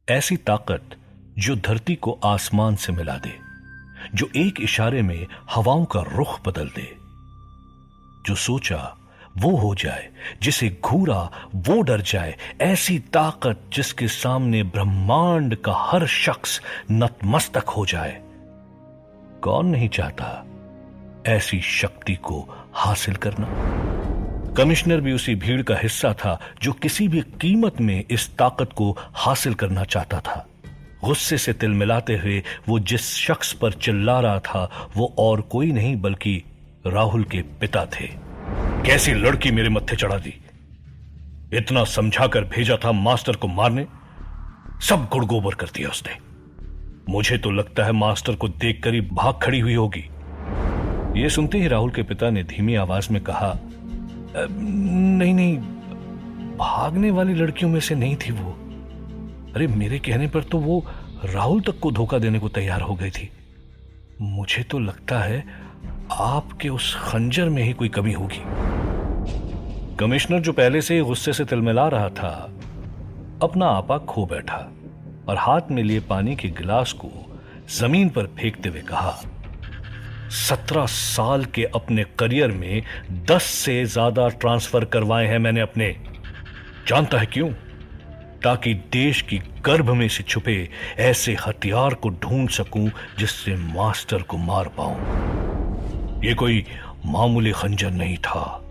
ऐसी ताकत जो धरती को आसमान से मिला दे, जो एक इशारे में हवाओं का रुख बदल दे, जो सोचा वो हो जाए, जिसे घूरा वो डर जाए। ऐसी ताकत जिसके सामने ब्रह्मांड का हर शख्स नतमस्तक हो जाए। कौन नहीं चाहता ऐसी शक्ति को हासिल करना? कमिश्नर भी उसी भीड़ का हिस्सा था जो किसी भी कीमत में इस ताकत को हासिल करना चाहता था। गुस्से से तिलमिलाते हुए वो जिस शख्स पर चिल्ला रहा था वो और कोई नहीं बल्कि राहुल के पिता थे। कैसी लड़की मेरे मत्थे चढ़ा दी। इतना समझाकर भेजा था मास्टर को मारने, सब गुड़गोबर कर दिया उसने। मुझे तो लगता है मास्टर को देखकर ही भाग खड़ी हुई होगी। यह सुनते ही राहुल के पिता ने धीमी आवाज में कहा, नहीं नहीं, भागने वाली लड़कियों में से नहीं थी वो। अरे मेरे कहने पर तो वो राहुल तक को धोखा देने को तैयार हो गई थी। मुझे तो लगता है आपके उस खंजर में ही कोई कमी होगी। कमिश्नर जो पहले से ही गुस्से से तिलमिला रहा था, अपना आपा खो बैठा और हाथ में लिए पानी के गिलास को जमीन पर फेंकते हुए कहा, 17 साल के अपने करियर में 10 से ज्यादा ट्रांसफर करवाए हैं मैंने अपने। जानता है क्यों? ताकि देश की गर्भ में से छुपे ऐसे हथियार को ढूंढ सकूं जिससे मास्टर को मार पाऊं। ये कोई मामूली खंजर नहीं था।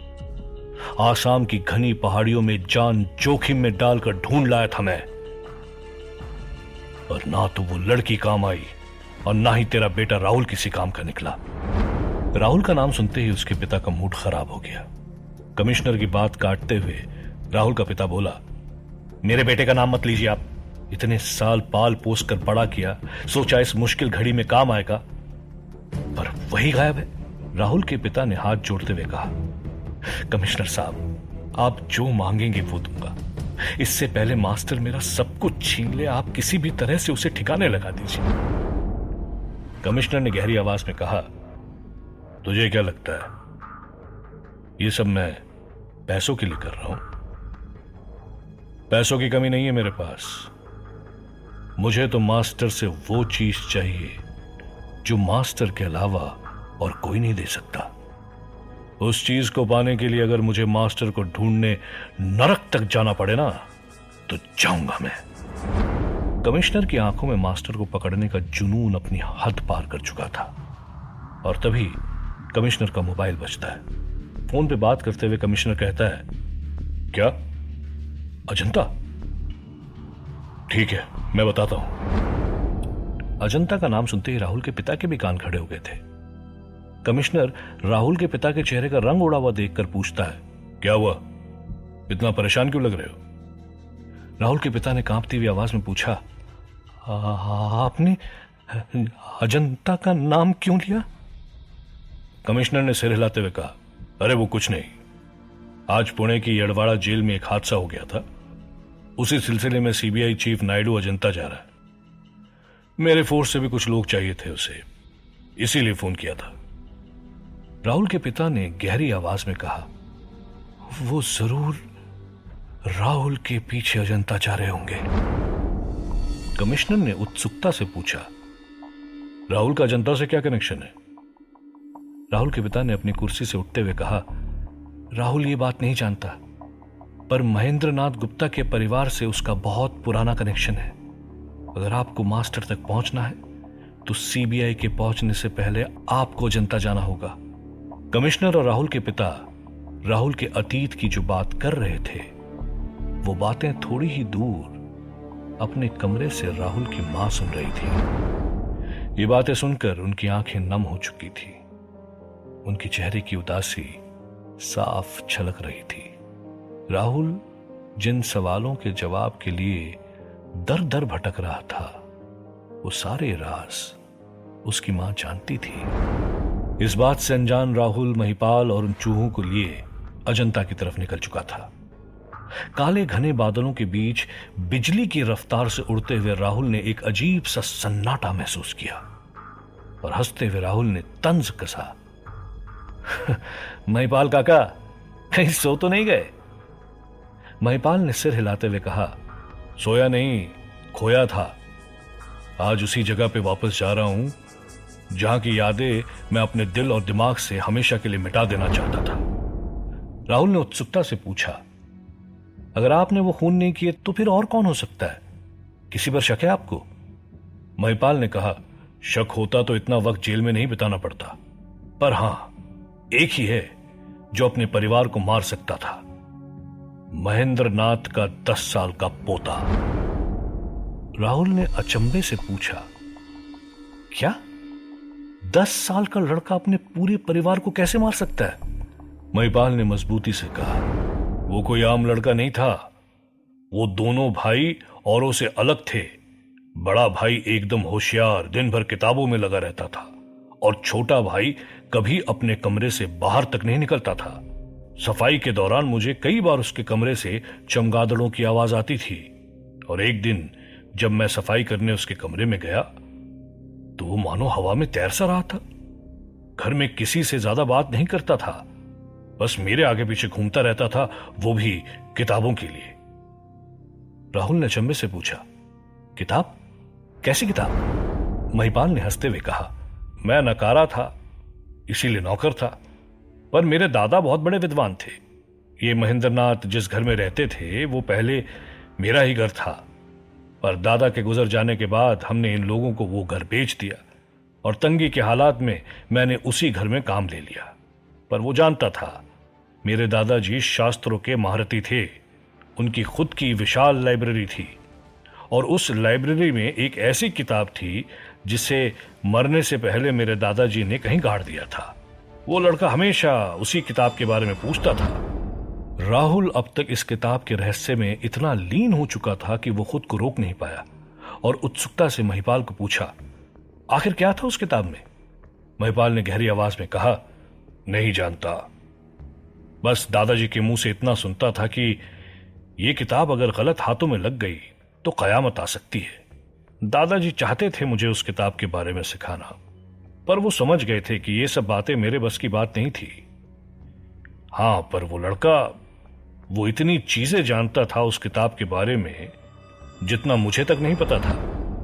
आसाम की घनी पहाड़ियों में जान जोखिम में डालकर ढूंढ लाया था मैं। और ना तो वो लड़की काम आई और ना ही तेरा बेटा राहुल किसी काम का निकला। राहुल का नाम सुनते ही उसके पिता का मूड खराब हो गया। कमिश्नर की बात काटते हुए राहुल का पिता बोला, मेरे बेटे का नाम मत लीजिए आप। इतने साल पाल पोस कर बड़ा किया, सोचा इस मुश्किल घड़ी में काम आएगा, पर वही गायब है। राहुल के पिता ने हाथ जोड़ते हुए कहा, कमिश्नर साहब, आप जो मांगेंगे वो दूंगा। इससे पहले मास्टर मेरा सब कुछ छीन ले, आप किसी भी तरह से उसे ठिकाने लगा दीजिए। कमिश्नर ने गहरी आवाज में कहा, तुझे क्या लगता है ये सब मैं पैसों के लिए कर रहा हूं? पैसों की कमी नहीं है मेरे पास। मुझे तो मास्टर से वो चीज चाहिए जो मास्टर के अलावा और कोई नहीं दे सकता। उस चीज को पाने के लिए अगर मुझे मास्टर को ढूंढने नरक तक जाना पड़े ना, तो जाऊंगा मैं। कमिश्नर की आंखों में मास्टर को पकड़ने का जुनून अपनी हद पार कर चुका था। और तभी कमिश्नर का मोबाइल बजता है। फोन पे बात करते हुए कमिश्नर कहता है, क्या अजंता? ठीक है, मैं बताता हूं। अजंता का नाम सुनते ही राहुल के पिता के भी कान खड़े हो गए थे। कमिश्नर राहुल के पिता के चेहरे का रंग उड़ा हुआ देखकर पूछता है, क्या हुआ? इतना परेशान क्यों लग रहे हो? राहुल के पिता ने कांपती हुई आवाज में पूछा, आपने अजंता का नाम क्यों लिया? कमिश्नर ने सिर हिलाते हुए कहा, अरे वो कुछ नहीं। आज पुणे की यड़वाड़ा जेल में एक हादसा हो गया था। उसी सिलसिले में सीबीआई चीफ नायडू अजंता जा रहा है। मेरे फोर्स से भी कुछ लोग चाहिए थे उसे, इसीलिए फोन किया था। राहुल के पिता ने गहरी आवाज में कहा, वो जरूर राहुल के पीछे अजंता जा रहे होंगे। कमिश्नर ने उत्सुकता से पूछा, राहुल का अजंता से क्या कनेक्शन है? राहुल के पिता ने अपनी कुर्सी से उठते हुए कहा, राहुल ये बात नहीं जानता, पर महेंद्रनाथ गुप्ता के परिवार से उसका बहुत पुराना कनेक्शन है। अगर आपको मास्टर तक पहुंचना है तो सीबीआई के पहुंचने से पहले आपको अजंता जाना होगा। कमिश्नर और राहुल के पिता राहुल के अतीत की जो बात कर रहे थे, वो बातें थोड़ी ही दूर अपने कमरे से राहुल की मां सुन रही थी। ये बातें सुनकर उनकी आंखें नम हो चुकी थी। उनके चेहरे की उदासी साफ झलक रही थी। राहुल जिन सवालों के जवाब के लिए दर दर भटक रहा था, वो सारे राज उसकी मां जानती थी। इस बात से अनजान राहुल महिपाल और उन चूहों को लिए अजंता की तरफ निकल चुका था। काले घने बादलों के बीच बिजली की रफ्तार से उड़ते हुए राहुल ने एक अजीब सा सन्नाटा महसूस किया और हंसते हुए राहुल ने तंज कसा, महिपाल काका, कहीं सो तो नहीं गए? महिपाल ने सिर हिलाते हुए कहा, सोया नहीं, खोया था। आज उसी जगह पे वापस जा रहा हूं जहां की यादें मैं अपने दिल और दिमाग से हमेशा के लिए मिटा देना चाहता था। राहुल ने उत्सुकता से पूछा, अगर आपने वो खून नहीं किए तो फिर और कौन हो सकता है? किसी पर शक है आपको? महिपाल ने कहा, शक होता तो इतना वक्त जेल में नहीं बिताना पड़ता, पर हां, एक ही है जो अपने परिवार को मार सकता था, महेंद्र नाथ का 10 साल का पोता। राहुल ने अचंभे से पूछा, क्या 10 साल का लड़का अपने पूरे परिवार को कैसे मार सकता है? महिपाल ने मजबूती से कहा, वो कोई आम लड़का नहीं था। वो दोनों भाई औरों से अलग थे। बड़ा भाई एकदम होशियार, दिन भर किताबों में लगा रहता था, और छोटा भाई कभी अपने कमरे से बाहर तक नहीं निकलता था। सफाई के दौरान मुझे कई बार उसके कमरे से चमगादड़ों की आवाज आती थी, और एक दिन जब मैं सफाई करने उसके कमरे में गया तो वो मानो हवा में तैर सा रहा था। घर में किसी से ज्यादा बात नहीं करता था, बस मेरे आगे पीछे घूमता रहता था, वो भी किताबों के लिए। राहुल ने अचंभे से पूछा, किताब? कैसी किताब? महिपाल ने हंसते हुए कहा, मैं नकारा था इसीलिए नौकर था, पर मेरे दादा बहुत बड़े विद्वान थे। ये महेंद्रनाथ जिस घर में रहते थे वो पहले मेरा ही घर था, पर दादा के गुजर जाने के बाद हमने इन लोगों को वो घर बेच दिया, और तंगी के हालात में मैंने उसी घर में काम ले लिया। पर वो जानता था मेरे दादाजी शास्त्रों के महारथी थे। उनकी खुद की विशाल लाइब्रेरी थी, और उस लाइब्रेरी में एक ऐसी किताब थी जिसे मरने से पहले मेरे दादाजी ने कहीं गाड़ दिया था। वो लड़का हमेशा उसी किताब के बारे में पूछता था। राहुल अब तक इस किताब के रहस्य में इतना लीन हो चुका था कि वो खुद को रोक नहीं पाया, और उत्सुकता से महिपाल को पूछा, आखिर क्या था उस किताब में? महिपाल ने गहरी आवाज में कहा, नहीं जानता। बस दादाजी के मुंह से इतना सुनता था कि ये किताब अगर गलत हाथों में लग गई तो कयामत आ सकती है। दादाजी चाहते थे मुझे उस किताब के बारे में सिखाना, पर वो समझ गए थे कि ये सब बातें मेरे बस की बात नहीं थी। हां, पर वो लड़का, वो इतनी चीजें जानता था उस किताब के बारे में जितना मुझे तक नहीं पता था।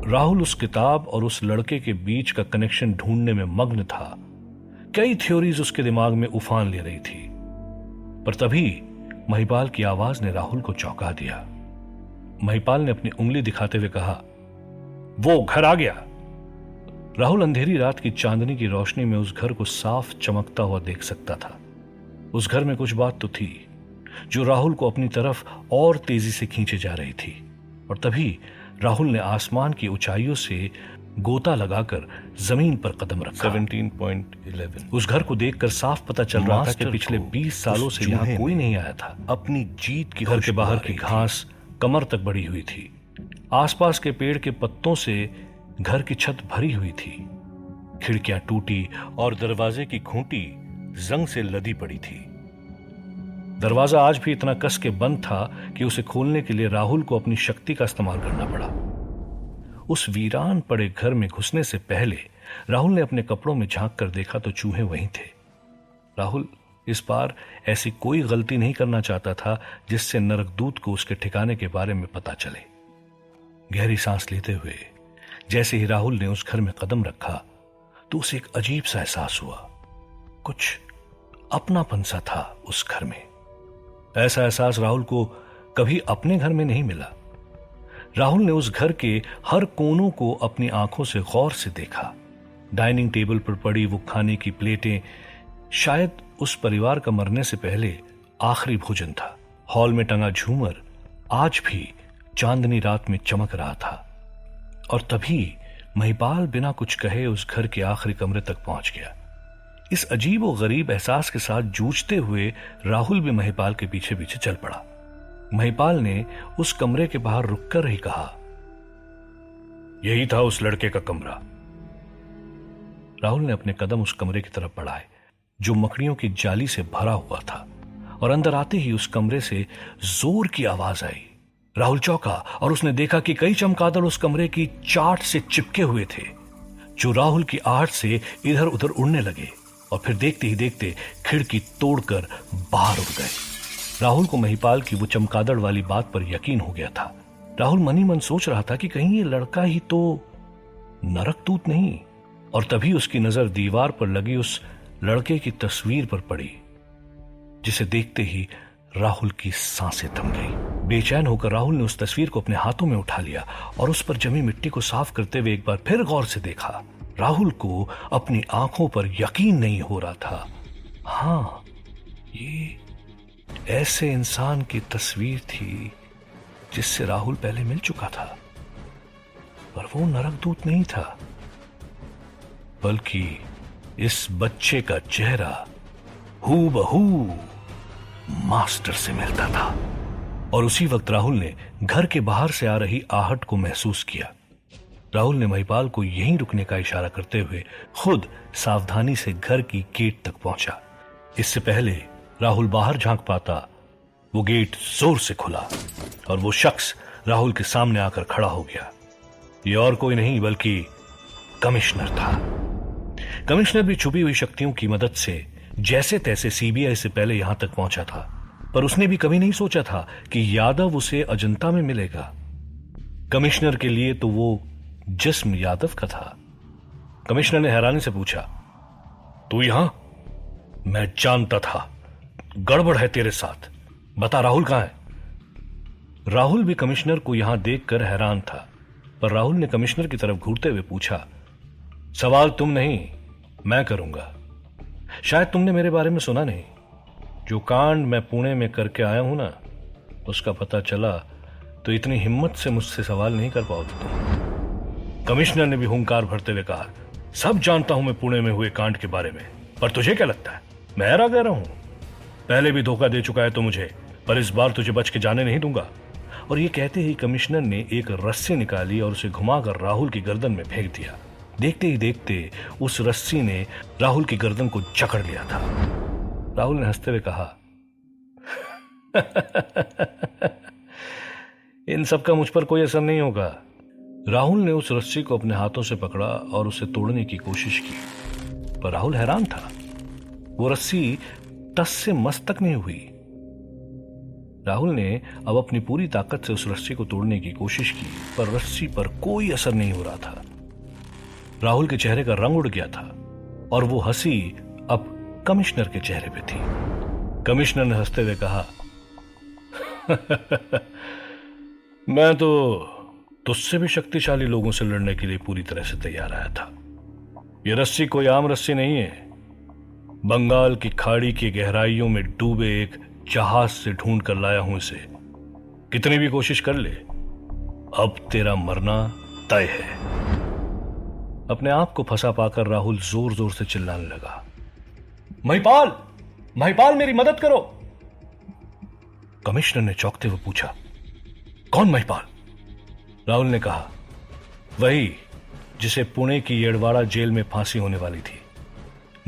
राहुल उस किताब और उस लड़के के बीच का कनेक्शन ढूंढने में मग्न था। कई थ्योरीज उसके दिमाग में उफान ले रही थी, पर तभी महिपाल की आवाज ने राहुल को चौंका दिया। महिपाल ने अपनी उंगली दिखाते हुए कहा, वो घर आ गया। राहुल अंधेरी रात की चांदनी की रोशनी में उस घर को साफ चमकता हुआ देख सकता था। उस घर में कुछ बात तो थी जो राहुल को अपनी तरफ और तेजी से खींचे जा रही थी, और तभी राहुल ने आसमान की ऊंचाइयों से गोता लगाकर जमीन पर कदम रखा। 17.11 उस घर को देखकर साफ पता चल रहा था कि पिछले 20 सालों से यहाँ कोई नहीं आया था। अपनी जीत की घर के बाहर की घास कमर तक बढ़ी हुई थी। आसपास के पेड़ के पत्तों से घर की छत भरी हुई थी। खिड़कियां टूटी और दरवाजे की खूंटी जंग से लदी पड़ी थी। दरवाजा आज भी इतना कस के बंद था कि उसे खोलने के लिए राहुल को अपनी शक्ति का इस्तेमाल करना पड़ा। उस वीरान पड़े घर में घुसने से पहले राहुल ने अपने कपड़ों में झांक कर देखा तो चूहे वहीं थे। राहुल इस बार ऐसी कोई गलती नहीं करना चाहता था जिससे नरकदूत को उसके ठिकाने के बारे में पता चले। गहरी सांस लेते हुए जैसे ही राहुल ने उस घर में कदम रखा तो उसे एक अजीब सा एहसास हुआ। कुछ अपनापन सा था उस घर में। ऐसा एहसास राहुल को कभी अपने घर में नहीं मिला। राहुल ने उस घर के हर कोनों को अपनी आंखों से गौर से देखा। डाइनिंग टेबल पर पड़ी वो खाने की प्लेटें शायद उस परिवार का मरने से पहले आखिरी भोजन था। हॉल में टंगा झूमर आज भी चांदनी रात में चमक रहा था। और तभी महिपाल बिना कुछ कहे उस घर के आखिरी कमरे तक पहुंच गया। इस अजीब और गरीब एहसास के साथ जूझते हुए राहुल भी महिपाल के पीछे पीछे चल पड़ा। महिपाल ने उस कमरे के बाहर रुककर ही कहा, यही था उस लड़के का कमरा। राहुल ने अपने कदम उस कमरे की तरफ बढ़ाए जो मकड़ियों की जाली से भरा हुआ था, और अंदर आते ही उस कमरे से जोर की आवाज आई। राहुल चौंका और उसने देखा कि कई चमगादड़ उस कमरे की चाट से चिपके हुए थे, जो राहुल की आहट से इधर उधर उड़ने लगे और फिर देखते ही देखते खिड़की तोड़कर बाहर उड़ गए। राहुल को महिपाल की वो चमगादड़ वाली बात पर यकीन हो गया था। राहुल मन ही मन सोच रहा था कि कहीं ये लड़का ही तो नरकदूत नहीं। और तभी उसकी नजर दीवार पर लगी उस लड़के की तस्वीर पर पड़ी, जिसे देखते ही राहुल की सांसें थम गई। बेचैन होकर राहुल ने उस तस्वीर को अपने हाथों में उठा लिया और उस पर जमी मिट्टी को साफ करते हुए एक बार फिर गौर से देखा। राहुल को अपनी आंखों पर यकीन नहीं हो रहा था। हाँ, ये ऐसे इंसान की तस्वीर थी जिससे राहुल पहले मिल चुका था, पर वो नरकदूत नहीं था, बल्कि इस बच्चे का चेहरा हूबहू मास्टर से मिलता था। और उसी वक्त राहुल ने घर के बाहर से आ रही आहट को महसूस किया। राहुल ने महिपाल को यहीं रुकने का इशारा करते हुए खुद सावधानी से घर की गेट तक पहुंचा। इससे पहले राहुल बाहर झांक पाता, वो गेट जोर से खुला और वो शख्स राहुल के सामने आकर खड़ा हो गया। ये और कोई नहीं बल्कि कमिश्नर था। कमिश्नर भी छुपी हुई शक्तियों की मदद से जैसे तैसे सीबीआई से पहले यहां तक पहुंचा था, पर उसने भी कभी नहीं सोचा था कि यादव उसे अजंता में मिलेगा। कमिश्नर के लिए तो वो जिस्म यादव का था। कमिश्नर ने हैरानी से पूछा, तू यहां? मैं जानता था गड़बड़ है तेरे साथ, बता राहुल कहां है? राहुल भी कमिश्नर को यहां देखकर हैरान था, पर राहुल ने कमिश्नर की तरफ घूरते हुए पूछा, सवाल तुम नहीं मैं करूंगा। शायद तुमने मेरे बारे में सुना नहीं। जो कांड मैं पुणे में करके आया हूं ना, उसका पता चला तो इतनी हिम्मत से मुझसे सवाल नहीं कर पाओगे तुम। कमिश्नर ने भी हुंकार भरते हुए कहा, सब जानता हूं मैं पुणे में हुए कांड के बारे में, पर तुझे क्या लगता है मैं हैरा कह रहा हूं? पहले भी धोखा दे चुका है तो मुझे, पर इस बार तुझे बच के जाने नहीं दूंगा। और ये कहते ही कमिश्नर ने एक रस्सी निकाली और उसे घुमाकर राहुल की गर्दन में फेंक दिया। देखते ही देखते उस रस्सी ने राहुल की गर्दन को जकड़ लिया था। राहुल ने हंसते हुए कहा, इन सब का मुझ पर कोई असर नहीं होगा। राहुल ने उस रस्सी को अपने हाथों से पकड़ा और उसे तोड़ने की कोशिश की, पर राहुल हैरान था। वो रस्सी टस से मस तक नहीं हुई। राहुल ने अब अपनी पूरी ताकत से उस रस्सी को तोड़ने की कोशिश की, पर रस्सी पर कोई असर नहीं हो रहा था। राहुल के चेहरे का रंग उड़ गया था और वो हंसी अब कमिश्नर के चेहरे पे थी। कमिश्नर ने हंसते हुए कहा, मैं तो तुझसे भी शक्तिशाली लोगों से लड़ने के लिए पूरी तरह से तैयार आया था। ये रस्सी कोई आम रस्सी नहीं है। बंगाल की खाड़ी की गहराइयों में डूबे एक जहाज से ढूंढ कर लाया हूं इसे। कितनी भी कोशिश कर ले, अब तेरा मरना तय है। अपने आप को फंसा पाकर राहुल जोर जोर से चिल्लाने लगा, महिपाल, महिपाल मेरी मदद करो। कमिश्नर ने चौंकते हुए पूछा, कौन महिपाल? राहुल ने कहा, वही जिसे पुणे की येड़वाड़ा जेल में फांसी होने वाली थी।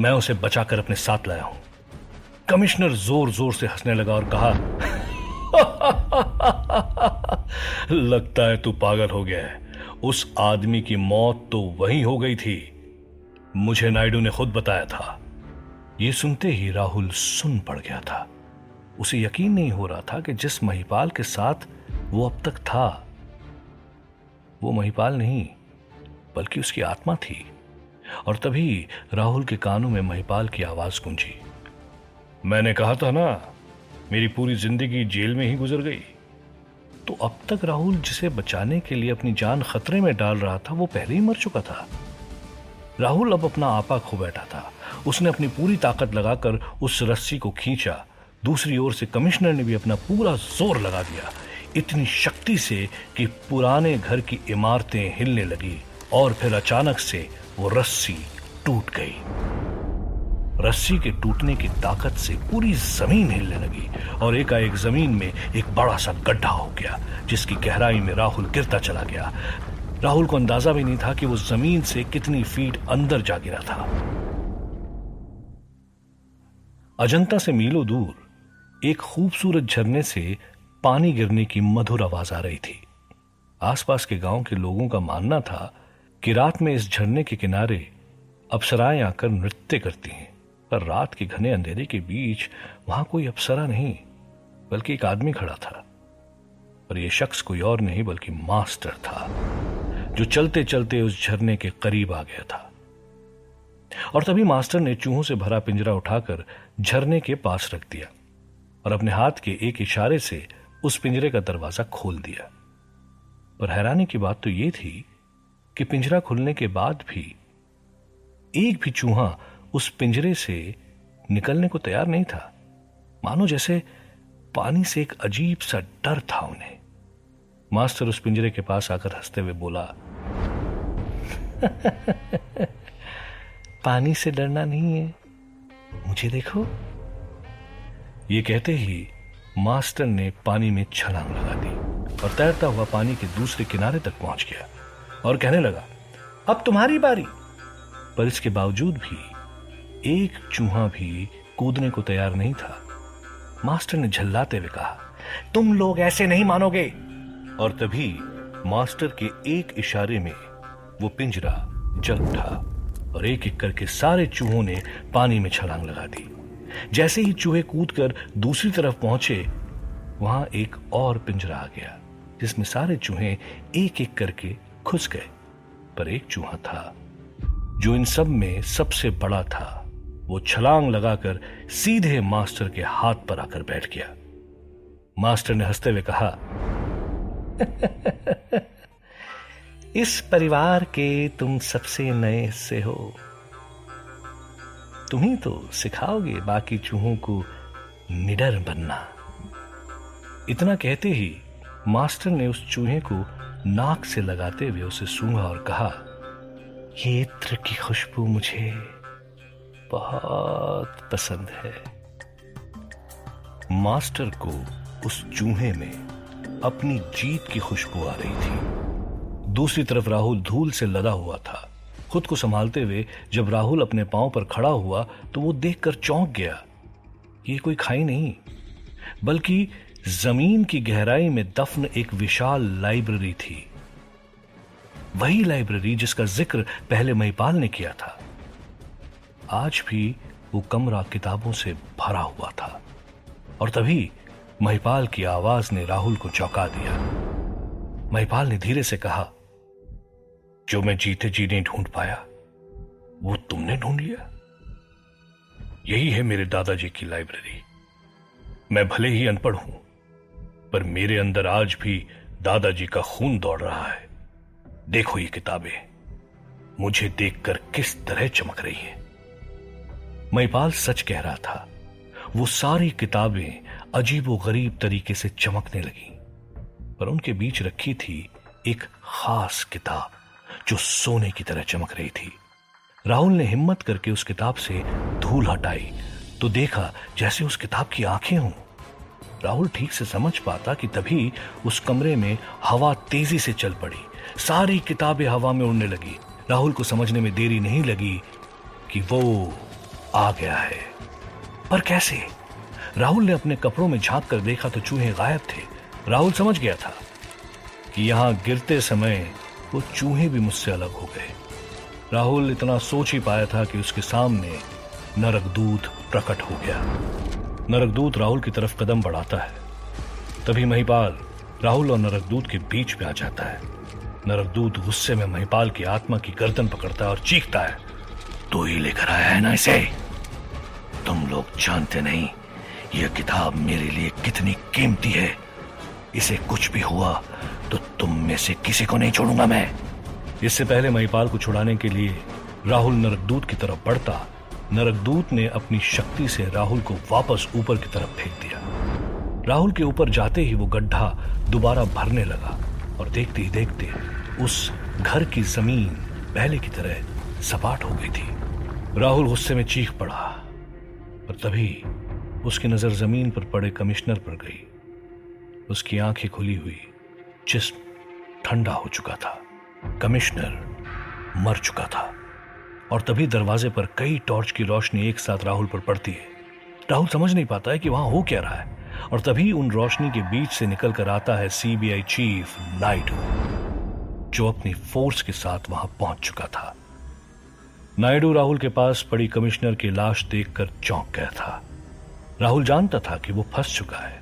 मैं उसे बचाकर अपने साथ लाया हूं। कमिश्नर जोर जोर से हंसने लगा और कहा, लगता है तू पागल हो गया है। उस आदमी की मौत तो वहीं हो गई थी, मुझे नायडू ने खुद बताया था। यह सुनते ही राहुल सुन पड़ गया था। उसे यकीन नहीं हो रहा था कि जिस महिपाल के साथ वो अब तक था, वो महिपाल नहीं बल्कि उसकी आत्मा थी। और तभी राहुल के कानों में महिपाल की आवाज गूंजी, मैंने कहा था ना, मेरी पूरी जिंदगी जेल में ही गुजर गई। तो अब तक राहुल जिसे बचाने के लिए अपनी जान खतरे में डाल रहा था, वो पहले ही मर चुका था। राहुल अब अपना आपा खो बैठा था। उसने अपनी पूरी ताकत लगाकर उस रस्सी को खींचा। दूसरी ओर से कमिश्नर ने भी अपना पूरा जोर लगा दिया, इतनी शक्ति से कि पुराने घर की इमारतें हिलने लगी और फिर अचानक से वो रस्सी टूट गई। रस्सी के टूटने की ताकत से पूरी जमीन हिलने लगी और एकाएक जमीन में एक बड़ा सा गड्ढा हो गया, जिसकी गहराई में राहुल गिरता चला गया। राहुल को अंदाजा भी नहीं था कि वो जमीन से कितनी फीट अंदर जा गिरा था। अजंता से मीलों दूर एक खूबसूरत झरने से पानी गिरने की मधुर आवाज आ रही थी। आसपास के गांव के लोगों का मानना था कि रात में इस झरने के किनारे अप्सराएं आकर नृत्य करती हैं, पर रात के घने अंधेरे के बीच वहां कोई अप्सरा नहीं बल्कि एक आदमी खड़ा था। पर यह शख्स कोई और नहीं बल्कि मास्टर था, जो चलते चलते उस झरने के करीब आ गया था। और तभी मास्टर ने चूहों से भरा पिंजरा उठाकर झरने के पास रख दिया और अपने हाथ के एक इशारे से उस पिंजरे का दरवाजा खोल दिया। पर हैरानी की बात तो यह थी कि पिंजरा खुलने के बाद भी एक भी चूहा उस पिंजरे से निकलने को तैयार नहीं था, मानो जैसे पानी से एक अजीब सा डर था उन्हें। मास्टर उस पिंजरे के पास आकर हंसते हुए बोला, पानी से डरना नहीं है, मुझे देखो। ये कहते ही मास्टर ने पानी में छलांग लगा दी और तैरता हुआ पानी के दूसरे किनारे तक पहुंच गया और कहने लगा, अब तुम्हारी बारी। पर इसके बावजूद भी एक चूहा भी कूदने को तैयार नहीं था। मास्टर ने झल्लाते हुए कहा, तुम लोग ऐसे नहीं मानोगे। और तभी मास्टर के एक इशारे में वो पिंजरा जल उठा और एक एक करके सारे चूहों ने पानी में छलांग लगा दी। जैसे ही चूहे कूदकर दूसरी तरफ पहुंचे, वहां एक और पिंजरा आ गया जिसमें सारे चूहे एक एक करके घुस गए। पर एक चूहा था जो इन सब में सबसे बड़ा था। वो छलांग लगाकर सीधे मास्टर के हाथ पर आकर बैठ गया। मास्टर ने हंसते हुए कहा, इस परिवार के तुम सबसे नए हिस्से हो, तुम ही तो सिखाओगे बाकी चूहों को निडर बनना। इतना कहते ही मास्टर ने उस चूहे को नाक से लगाते हुए उसे सूंघा और कहा, ये इत्र की खुशबू मुझे बहुत पसंद है। मास्टर को उस चूहे में अपनी जीत की खुशबू आ रही थी। दूसरी तरफ राहुल धूल से लदा हुआ था। खुद को संभालते हुए जब राहुल अपने पांव पर खड़ा हुआ तो वो देखकर चौंक गया। ये कोई खाई नहीं, बल्कि जमीन की गहराई में दफन एक विशाल लाइब्रेरी थी। वही लाइब्रेरी जिसका जिक्र पहले महिपाल ने किया था। आज भी वो कमरा किताबों से भरा हुआ था। और तभी महिपाल की आवाज ने राहुल को चौंका दिया। महिपाल ने धीरे से कहा, जो मैं जीते जी नहीं ढूंढ पाया वो तुमने ढूंढ लिया। यही है मेरे दादाजी की लाइब्रेरी। मैं भले ही अनपढ़ हूं, पर मेरे अंदर आज भी दादाजी का खून दौड़ रहा है। देखो ये किताबें मुझे देखकर किस तरह चमक रही हैं। महिपाल सच कह रहा था। वो सारी किताबें अजीबोगरीब तरीके से चमकने लगी, पर उनके बीच रखी थी एक खास किताब जो सोने की तरह चमक रही थी। राहुल ने हिम्मत करके उस किताब से धूल हटाई तो देखा जैसे उस किताब की आंखें हों। राहुल ठीक से समझ पाता कि तभी उस कमरे में हवा तेजी से चल पड़ी। सारी किताबें हवा में उड़ने लगी। राहुल को समझने में देरी नहीं लगी कि वो आ गया है। पर कैसे? राहुल ने अपने कपड़ों में झांक कर देखा तो चूहे गायब थे। राहुल समझ गया था कि यहां गिरते समय वो चूहे भी मुझसे अलग हो गए। राहुल इतना सोच ही पाया था कि उसके सामने नरकदूत प्रकट हो गया। नरकदूत राहुल की तरफ कदम बढ़ाता है। तभी महिपाल राहुल और नरकदूत के बीच में आ जाता है। नरकदूत गुस्से में महिपाल की आत्मा की गर्दन पकड़ता है और चीखता है, तू ही लेकर आया है ना इसे? तुम लोग जानते नहीं यह किताब मेरे लिए कितनी कीमती है। इसे कुछ भी हुआ तो तुम में से किसी को नहीं छोड़ूंगा मैं। इससे पहले महिपाल को छुड़ाने के लिए राहुल नरकदूत की तरफ बढ़ता, नरकदूत ने अपनी शक्ति से राहुल को वापस ऊपर की तरफ फेंक दिया। राहुल के ऊपर जाते ही वो गड्ढा दोबारा भरने लगा और देखते ही देखते उस घर की जमीन पहले की तरह सपाट हो गई थी। राहुल गुस्से में चीख पड़ा, पर तभी उसकी नजर जमीन पर पड़े कमिश्नर पर गई। उसकी आंखें खुली हुई, जिस्म ठंडा हो चुका था। कमिश्नर मर चुका था। और तभी दरवाजे पर कई टॉर्च की रोशनी एक साथ राहुल पर पड़ती है। राहुल समझ नहीं पाता है कि वहां हो क्या रहा है। और तभी उन रोशनी के बीच से निकल कर आता है सीबीआई चीफ नायडू, जो अपनी फोर्स के साथ वहां पहुंच चुका था। नायडू राहुल के पास पड़ी कमिश्नर की लाश देखकर चौंक गया था। राहुल जानता था कि वो फंस चुका है।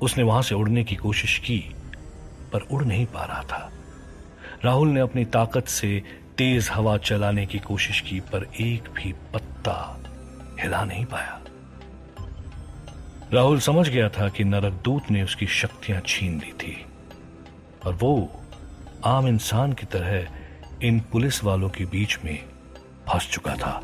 उसने वहां से उड़ने की कोशिश की, पर उड़ नहीं पा रहा था। राहुल ने अपनी ताकत से तेज हवा चलाने की कोशिश की, पर एक भी पत्ता हिला नहीं पाया। राहुल समझ गया था कि नरकदूत ने उसकी शक्तियां छीन ली थी और वो आम इंसान की तरह इन पुलिस वालों के बीच में फंस चुका था।